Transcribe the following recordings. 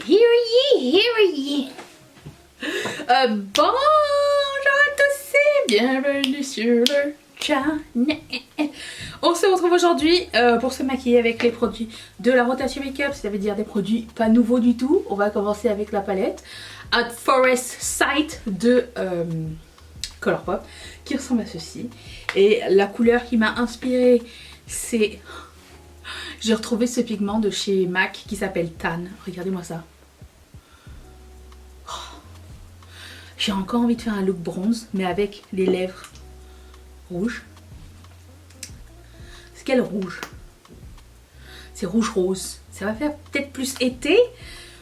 Hear ye. Bonjour à tous et bienvenue sur le channel. On se retrouve aujourd'hui pour se maquiller avec les produits de la rotation make-up, ça veut dire des produits pas nouveaux du tout. On va commencer avec la palette At Forest Sight de Colourpop qui ressemble à ceci. Et la couleur qui m'a inspirée, c'est... J'ai retrouvé ce pigment de chez MAC qui s'appelle Tan. Regardez-moi ça. J'ai encore envie de faire un look bronze, mais avec les lèvres rouges. C'est quel rouge? C'est rouge rose. Ça va faire peut-être plus été.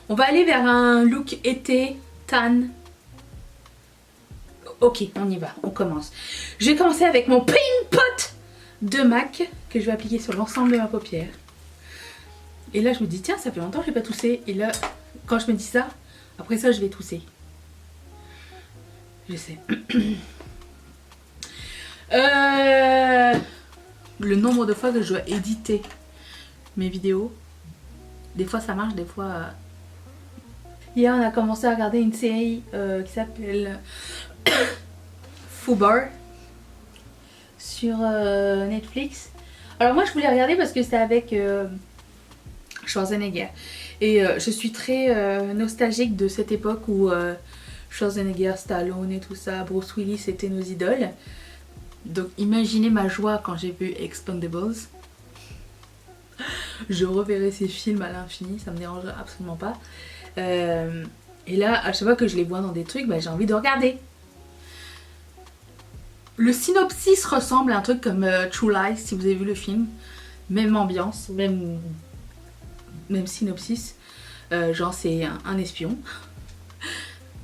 On va aller vers un look été, tan. Ok, on y va, on commence. Je vais commencer avec mon Pink Pot de MAC que je vais appliquer sur l'ensemble de ma paupière. Et là, je me dis, tiens, ça fait longtemps que je n'ai pas toussé. Et là, quand je me dis ça, après ça, je vais tousser. Je sais. Le nombre de fois que je dois éditer mes vidéos, des fois ça marche, des fois... Hier on a commencé à regarder une série qui s'appelle Fubar sur Netflix. Alors moi je voulais regarder parce que c'était avec Schwarzenegger. Et je suis très nostalgique de cette époque où... Schwarzenegger, Stallone et tout ça, Bruce Willis c'était nos idoles. Donc imaginez ma joie quand j'ai vu Expendables. Je reverrai ces films à l'infini, ça me dérange absolument pas. Et là, à chaque fois que je les vois dans des trucs, bah, j'ai envie de regarder. Le synopsis ressemble à un truc comme True Lies, si vous avez vu le film. Même ambiance, même synopsis. Genre c'est un espion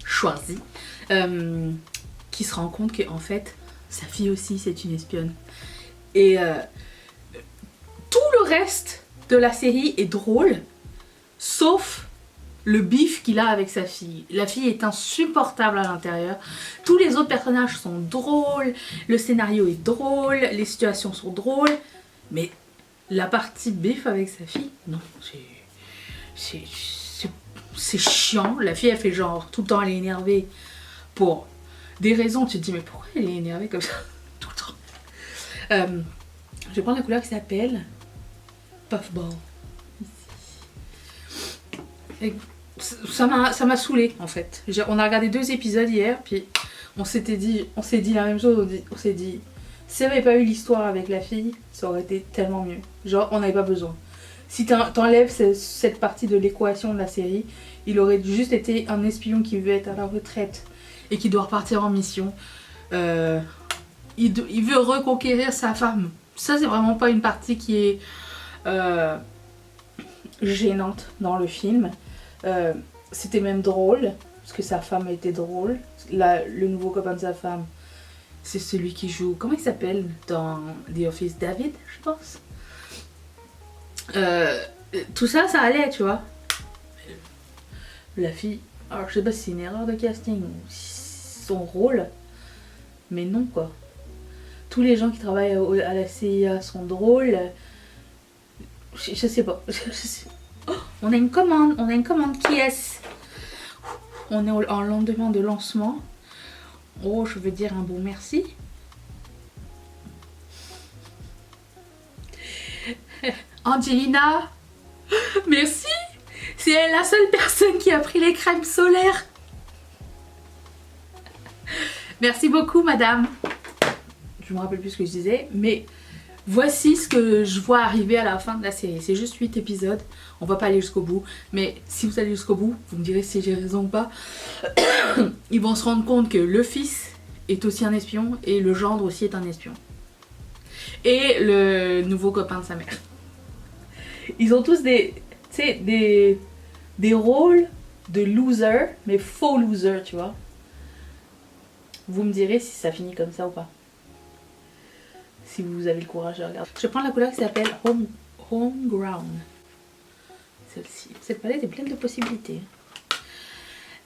choisi qui se rend compte qu'en fait sa fille aussi c'est une espionne et tout le reste de la série est drôle sauf le bif qu'il a avec sa fille. La fille est insupportable à l'intérieur, tous les autres personnages sont drôles, le scénario est drôle, les situations sont drôles, mais la partie bif avec sa fille, non, c'est chiant. La fille elle fait genre tout le temps elle est énervée pour des raisons, tu te dis mais pourquoi elle est énervée comme ça tout le temps. Je vais prendre la couleur qui s'appelle Puffball. Et ça m'a saoulée en fait. On a regardé 2 épisodes hier puis on s'est dit la même chose, on s'est dit si ça avait pas eu l'histoire avec la fille ça aurait été tellement mieux, genre on n'avait pas besoin. Si t'enlèves cette partie de l'équation de la série, il aurait juste été un espion qui veut être à la retraite et qui doit repartir en mission. Il veut reconquérir sa femme. Ça, c'est vraiment pas une partie qui est gênante dans le film. C'était même drôle, parce que sa femme était drôle. Là, le nouveau copain de sa femme, c'est celui qui joue... Comment il s'appelle dans The Office? David, je pense. Tout ça, ça allait, tu vois. La fille, alors je sais pas si c'est une erreur de casting ou si son rôle, mais non quoi. Tous les gens qui travaillent à la CIA sont drôles. Je sais pas. Oh, on a une commande qui est. On est en lendemain de lancement. Oh, je veux dire un bon merci. Angelina, merci. C'est la seule personne qui a pris les crèmes solaires. Merci beaucoup madame. Je me rappelle plus ce que je disais, mais voici ce que je vois arriver à la fin de la série. C'est juste 8 épisodes, on va pas aller jusqu'au bout, mais si vous allez jusqu'au bout, vous me direz si j'ai raison ou pas. Ils vont se rendre compte que le fils est aussi un espion et le gendre aussi est un espion. Et le nouveau copain de sa mère. Ils ont tous des rôles de loser, mais faux loser, tu vois. Vous me direz si ça finit comme ça ou pas. Si vous avez le courage de regarder. Je prends la couleur qui s'appelle Homegrown. Celle-ci. Cette palette est pleine de possibilités.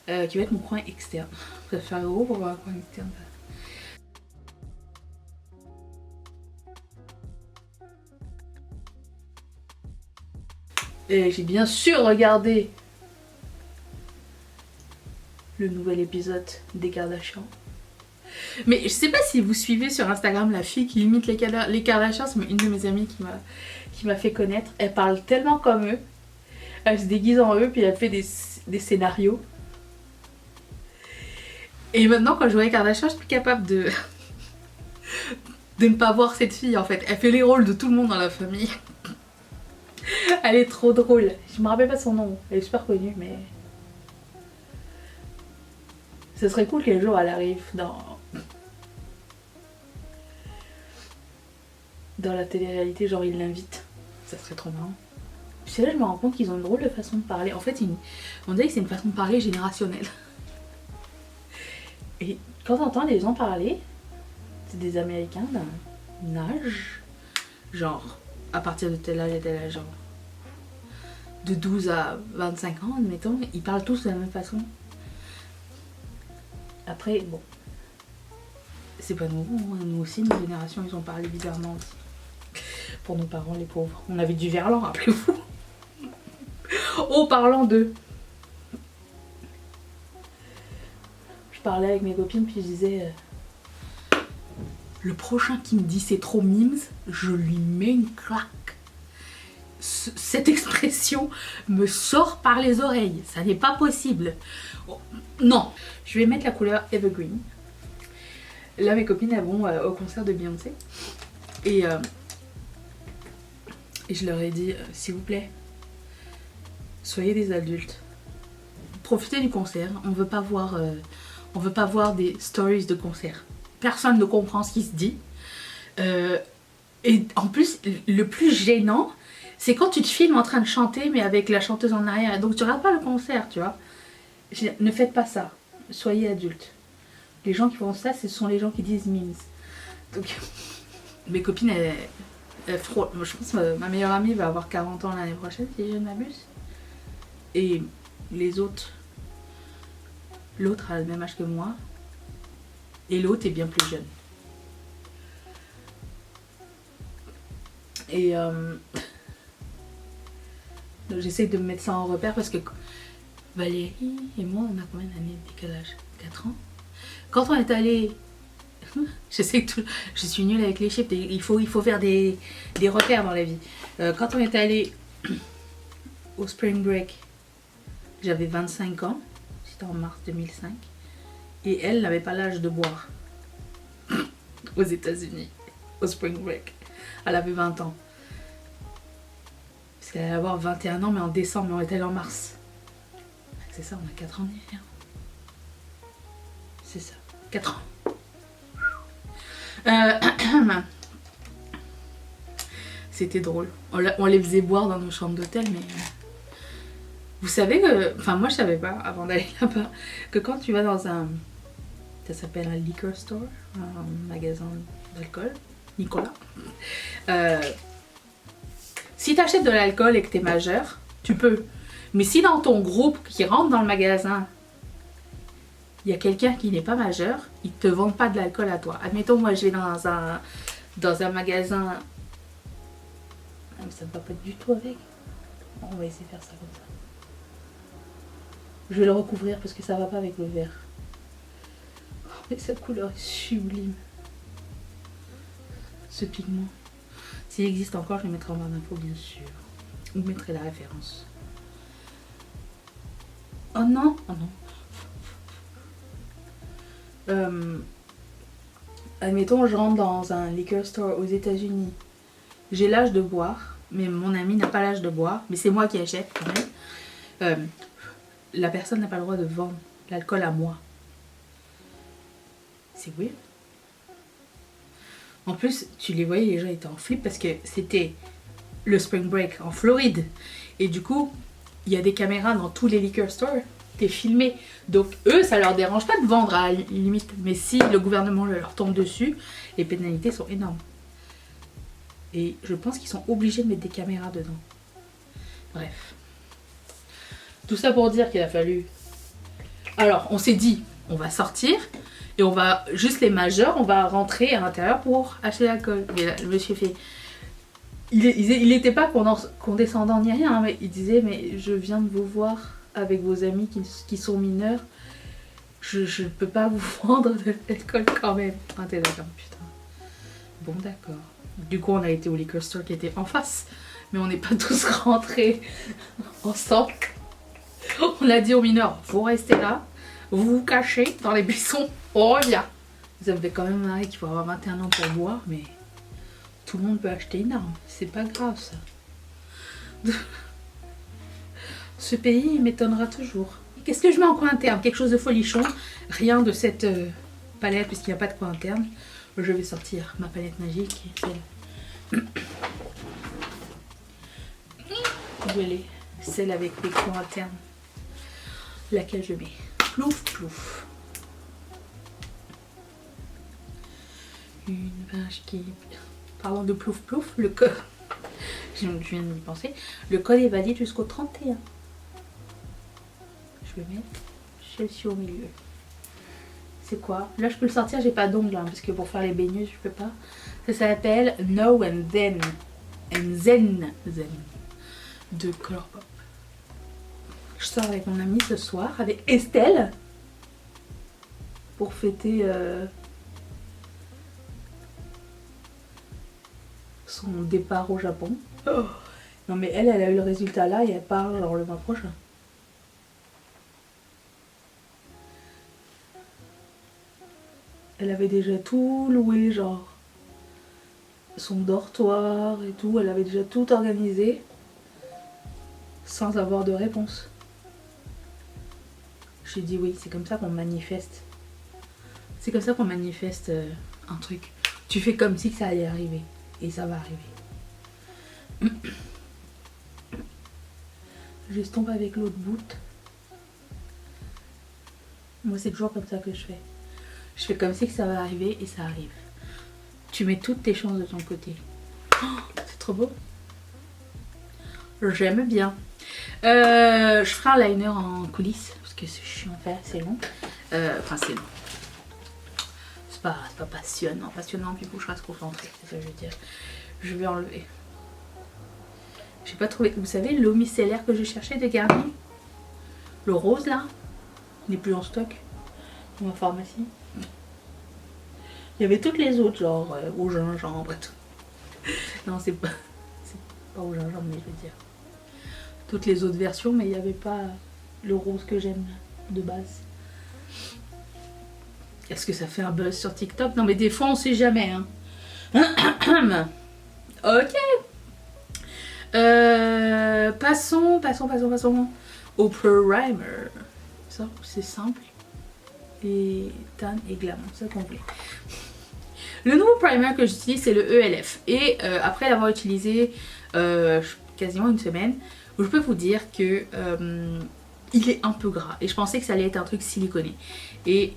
Qui va être mon coin externe. Ça va faire gros pour avoir un coin externe. Et j'ai bien sûr regardé le nouvel épisode des Kardashians. Mais je sais pas si vous suivez sur Instagram la fille qui imite les Kardashians, c'est une de mes amies qui m'a fait connaître. Elle parle tellement comme eux. Elle se déguise en eux, puis elle fait des scénarios. Et maintenant, quand je vois les Kardashians, je suis plus capable de ne pas voir cette fille en fait. Elle fait les rôles de tout le monde dans la famille. Elle est trop drôle. Je me rappelle pas son nom. Elle est super connue, mais... Ce serait cool qu'un jour elle arrive dans la télé-réalité, genre ils l'invitent. Ça serait trop marrant. Puis là, je me rends compte qu'ils ont une drôle de façon de parler. En fait, on dirait que c'est une façon de parler générationnelle. Et quand t'entends les gens parler, c'est des Américains d'un âge, genre à partir de tel âge et tel âge, genre de 12 à 25 ans, admettons, ils parlent tous de la même façon. Après, bon, c'est pas nouveau, hein. Nous aussi, nos générations, ils ont parlé bizarrement aussi. Pour nos parents, les pauvres. On avait du verlan, rappelez-vous. Oh, parlant de... Je parlais avec mes copines, puis je disais... le prochain qui me dit c'est trop mimes, je lui mets une claque. Cette expression me sort par les oreilles. Ça n'est pas possible. Oh, non, je vais mettre la couleur Evergreen. Là, mes copines elles vont au concert de Beyoncé. Et je leur ai dit, s'il vous plaît, soyez des adultes. Profitez du concert. On veut pas voir des stories de concert. Personne ne comprend ce qui se dit. Et en plus, le plus gênant, c'est quand tu te filmes en train de chanter, mais avec la chanteuse en arrière. Donc tu regardes pas le concert, tu vois. Ne faites pas ça. Soyez adultes. Les gens qui font ça, ce sont les gens qui disent memes. Donc, mes copines, je pense que ma meilleure amie va avoir 40 ans l'année prochaine, si je ne m'abuse. Et les autres, l'autre a le même âge que moi. Et l'autre est bien plus jeune. Et donc j'essaie de me mettre ça en repère parce que Valérie et moi, on a combien d'années de décalage? 4 ans. Quand on est allé... je sais que je suis nulle avec les chiffres, il faut faire des repères dans la vie. Quand on est allé au Spring Break, j'avais 25 ans. C'était en mars 2005. Et elle n'avait pas l'âge de boire aux États-Unis, au Spring Break. Elle avait 20 ans. Parce qu'elle allait avoir 21 ans, mais en décembre, mais on était allé en mars. C'est ça, on a 4 ans derrière. C'est ça, 4 ans. C'était drôle. On les faisait boire dans nos chambres d'hôtel, mais... Vous savez que... Enfin, moi, je savais pas, avant d'aller là-bas, que quand tu vas dans un... Ça s'appelle un liquor store, un magasin d'alcool. Nicolas. Si tu achètes de l'alcool et que tu es majeur, tu peux. Mais si dans ton groupe qui rentre dans le magasin, il y a quelqu'un qui n'est pas majeur, ils ne te vendent pas de l'alcool à toi. Admettons, moi, je vais dans un magasin... Ah, mais ça ne va pas du tout avec. Bon, on va essayer de faire ça comme ça. Je vais le recouvrir parce que ça va pas avec le verre. Mais cette couleur est sublime. Ce pigment. S'il existe encore, je le mettrai en barre d'infos, bien sûr. Ou je mettrai la référence. Oh non, oh non. Admettons, je rentre dans un liquor store aux États-Unis. J'ai l'âge de boire, mais mon ami n'a pas l'âge de boire. Mais c'est moi qui achète quand même. La personne n'a pas le droit de vendre l'alcool à moi. C'est weird. En plus, tu les voyais, les gens étaient en flip parce que c'était le Spring Break en Floride. Et du coup, il y a des caméras dans tous les liquor stores. T'es filmé. Donc eux, ça leur dérange pas de vendre à la limite. Mais si le gouvernement leur tombe dessus, les pénalités sont énormes. Et je pense qu'ils sont obligés de mettre des caméras dedans. Bref. Tout ça pour dire qu'il a fallu... Alors, on s'est dit, on va sortir... Et on va, juste les majeurs, on va rentrer à l'intérieur pour acheter l'alcool. Mais là, le monsieur fait... Il n'était pas condescendant ni rien, hein, mais il disait, mais je viens de vous voir avec vos amis qui sont mineurs. Je ne peux pas vous vendre de l'alcool quand même. Ah, t'es d'accord, putain. Bon, d'accord. Du coup, on a été au liquor store qui était en face. Mais on n'est pas tous rentrés ensemble. On a dit aux mineurs, vous restez là. Vous vous cachez dans les buissons. On revient. Vous avez quand même marré qu'il faut avoir 21 ans pour boire. Mais tout le monde peut acheter une arme. C'est pas grave, ça. Ce pays m'étonnera toujours. Qu'est-ce que je mets en coin interne? Quelque chose de folichon. Rien de cette palette puisqu'il n'y a pas de coin interne. Je vais sortir ma palette magique. Celle avec les coins internes. Laquelle je mets. Plouf, plouf. Une vache qui... Parlant de plouf, plouf, le code... Je viens de y penser. Le code est valide jusqu'au 31. Je vais mettre Chelsea au milieu. C'est quoi? Là, je peux le sortir, j'ai pas d'ongles, hein, parce que pour faire les baigneuses, je peux pas. Ça s'appelle Now and Then. And Zen. De Colourpop. Je sors avec mon amie ce soir, avec Estelle. Pour fêter son départ au Japon. Oh. Non mais elle a eu le résultat là et elle part genre le mois prochain. Elle avait déjà tout loué, genre son dortoir et tout, elle avait déjà tout organisé sans avoir de réponse. J'ai dit oui, c'est comme ça qu'on manifeste. C'est comme ça qu'on manifeste un truc. Tu fais comme si ça allait arriver et ça va arriver. J'estompe avec l'autre bout. Moi c'est toujours comme ça que je fais. Je fais comme si que ça va arriver et ça arrive. Tu mets toutes tes chances de ton côté. Oh, c'est trop beau. J'aime bien. Je ferai un liner en coulisses parce que c'est chiant à faire, c'est long. Enfin c'est long. C'est pas passionnant. Passionnant puis il faut que je reste concentrée. C'est ça que je veux dire. Je vais enlever. J'ai pas trouvé. Vous savez l'eau micellaire que je cherchais de Garnier. Le rose là. Il n'est plus en stock. Dans ma pharmacie. Il y avait toutes les autres, genre au gingembre et tout. Non, c'est pas au gingembre, mais je veux dire. Toutes les autres versions, mais il n'y avait pas le rose que j'aime de base. Est-ce que ça fait un buzz sur TikTok? Non, mais des fois, on sait jamais. Hein. Ok. Passons au primer. Ça, c'est simple. Et tan et glamour, c'est complet. Le nouveau primer que j'utilise c'est le ELF et après l'avoir utilisé quasiment une semaine, je peux vous dire que il est un peu gras et je pensais que ça allait être un truc siliconé et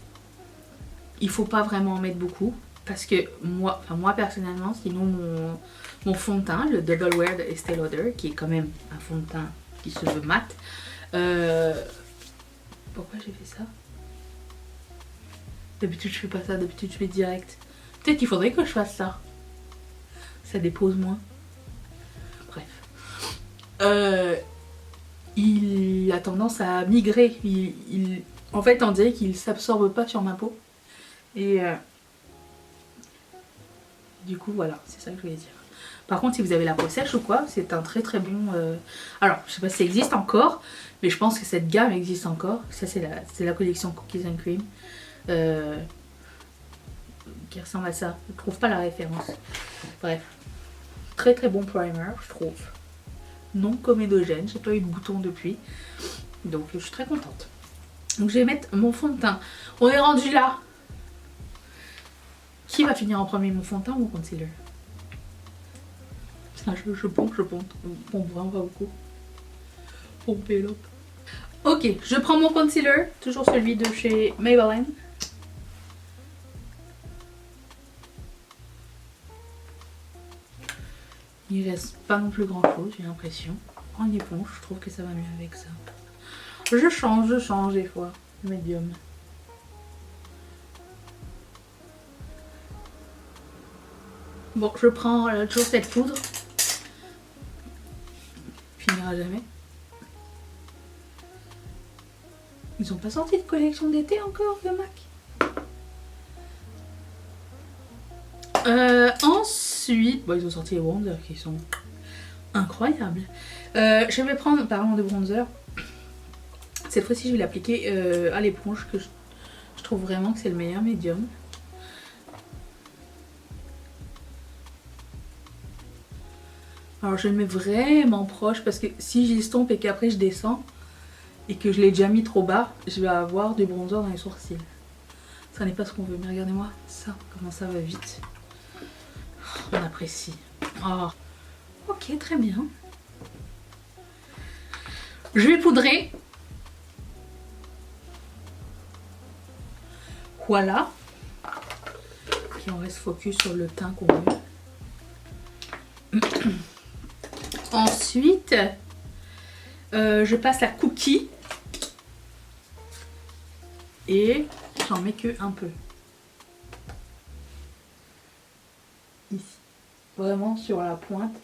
il faut pas vraiment en mettre beaucoup parce que moi personnellement, sinon mon fond de teint, le Double Wear de Estée Lauder qui est quand même un fond de teint qui se veut mat, pourquoi j'ai fait ça? D'habitude je fais pas ça, d'habitude je fais direct. Peut-être qu'il faudrait que je fasse ça. Ça dépose moins. Bref. Il a tendance à migrer. En fait on dirait qu'il s'absorbe pas sur ma peau. Et du coup voilà, c'est ça que je voulais dire. Par contre si vous avez la peau sèche ou quoi, c'est un très très bon... Alors je sais pas si ça existe encore, mais je pense que cette gamme existe encore. Ça c'est la collection Cookies and Cream. Qui ressemble à ça. Je trouve pas la référence. Bref. Très très bon primer, je trouve. Non comédogène. J'ai pas eu de bouton depuis. Donc je suis très contente. Donc je vais mettre mon fond de teint. On est rendu là. Qui va finir en premier, mon fond de teint ou mon concealer? Putain, je pompe. On voit pas beaucoup. Pomper l'eau. Ok, je prends mon concealer. Toujours celui de chez Maybelline. Il reste pas non plus grand chose, j'ai l'impression. En éponge, je trouve que ça va mieux avec ça. Je change des fois. Le médium. Bon, je prends toujours cette poudre. Finira jamais. Ils ont pas sorti de collection d'été encore, le MAC. Ensuite, bon, ils ont sorti les bronzers qui sont incroyables. Je vais prendre, parlant de bronzer, cette fois-ci je vais l'appliquer à l'éponge, que je trouve vraiment que c'est le meilleur médium. Alors je le mets vraiment proche parce que si j'estompe et qu'après je descends et que je l'ai déjà mis trop bas, je vais avoir du bronzer dans les sourcils. Ça n'est pas ce qu'on veut, mais regardez-moi ça, comment ça va vite. On apprécie. Oh. Ok, très bien. Je vais poudrer. Voilà. Puis on reste focus sur le teint qu'on veut. Ensuite, je passe la cookie. Et j'en mets que un peu. Ici. Vraiment sur la pointe.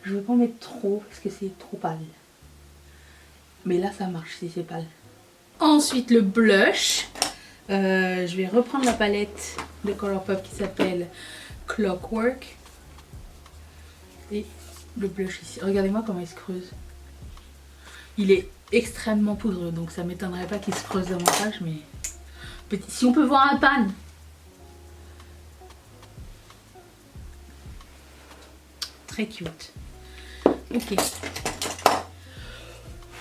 Je ne vais pas en mettre trop parce que c'est trop pâle. Mais là ça marche si c'est pâle. Ensuite le blush. Je vais reprendre la palette de Colourpop qui s'appelle Clockwork. Et le blush ici. Regardez-moi comment il se creuse. Il est extrêmement poudreux, donc ça m'étonnerait pas qu'il se creuse davantage, mais si on peut voir un pan. Très cute. Ok.